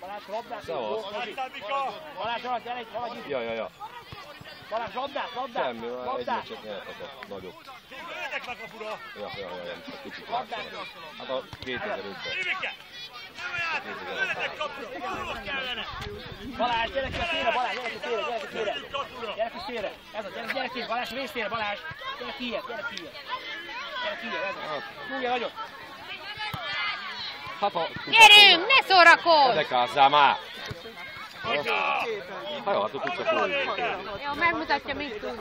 Balázs, labdát! Balázs, gyere itt, vagy itt! Ja. Balázs, labdát! Semmi, egy meccset nyerhetek, nagyobb. Ja, kicsit látszanak. Hát a 2005-ben. Balázs, gyere ki szélre, Balázs, gyere ki szélre! Gyere ki szélre! Ez a, gyere ki, Balázs, vésztére, Balázs! Gyere ki ilyet, ez a. Múlja nagyot! Gyerünk, ne szórakozz! Edekázzál már! Ha jó, hát tudsz a fúrni. Jó, megmutatja, mit tud.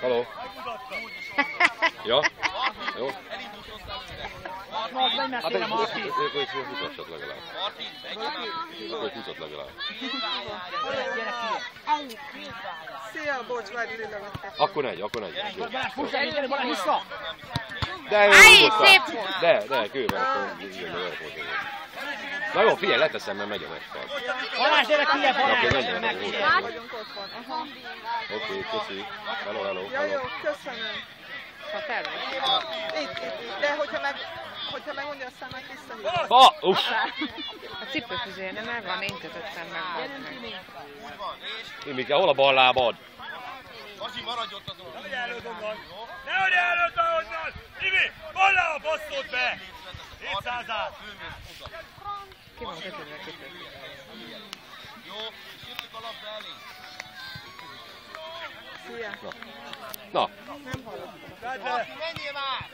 Haló? Ja? Jó? Hát egy futott legalább. Akkor futott legalább. Szia, bocs, várj, lillevettek. Akkor negy. Balázs, fuss el, gyere, Balázs, vissza! Szép volt! De, kőben, akkor így na jó, figyelj, leteszem, mert megy a meccs. Balázs, gyere ki, Balázs! Vagyunk otthon. Oké, köszi. Hello. Jó, köszönöm. Ha fel vagy. Itt. De hogyha megmondja, aztán meg visszahívom. Uff! A cipőfüzérne megvan, én kötöttem meg. Imike, hol a bal lábad? Asi, maradj ott azon! Nehogy előtt onnan! Nehogy előtt onnan! Imi, balla a basszót be! 700-át! Ki van kötődve a cipőfüzérne? Jó, és jöttük a labda elé. Szia. Na. Nem hallottam. Marti, menjél már!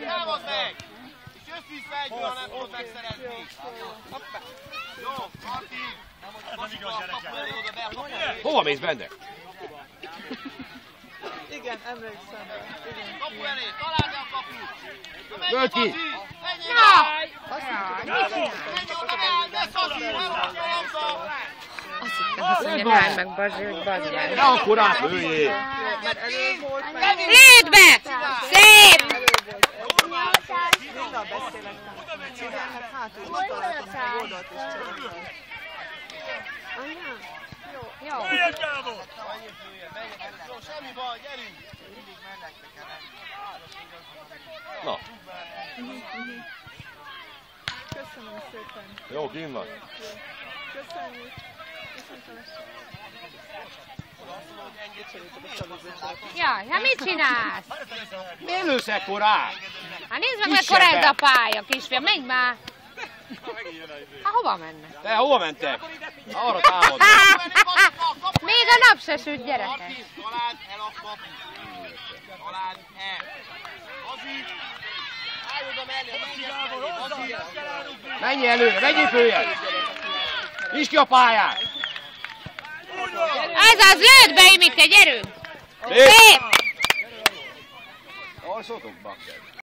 Támad meg! És jössz vissza egy olyan, nem tudod megszerezni. Jó, Marti! Basika, a kapu elé oda be, a kapu elé. Hova mész benne? Igen, emlékszem. Igen. Kapu elé, találd el a kaput! Ölt ki! Menjél Jaj! már! Mit csinál? Menj oda be, ne szakír, elrakja a labda! Azt mondja, állj meg, Bazsi, hogy bazd meg. Ne akkor átlőjél! Mert előbb volt, Lőd be! Szép! Mindig beszélek. Igen, hát hátul is találtam, meg oldalt is csináltam. Jó. Jöjjön, Gábor! Jó, semmi baj, gyerünk! Na, Köszönöm szépen. jó, kint van. Köszönjük. Jaj, hát mit csinálsz? Miért lősz ekkorát? Hát nézd meg, mekkora ez a pálya, kisfiam, menj már! Hát hova menne? Te hova mentek? Arra támadnak. Még a nap se süt, gyerekek. Találd el a kaput! Találd el! Bazi! Állj oda mellé, Bazi! Menj előre, menjél följebb! Nyisd ki a pályát! Ez az, lőd be, Imike, gyerünk! Szép! Szép! Alszotok, bakker!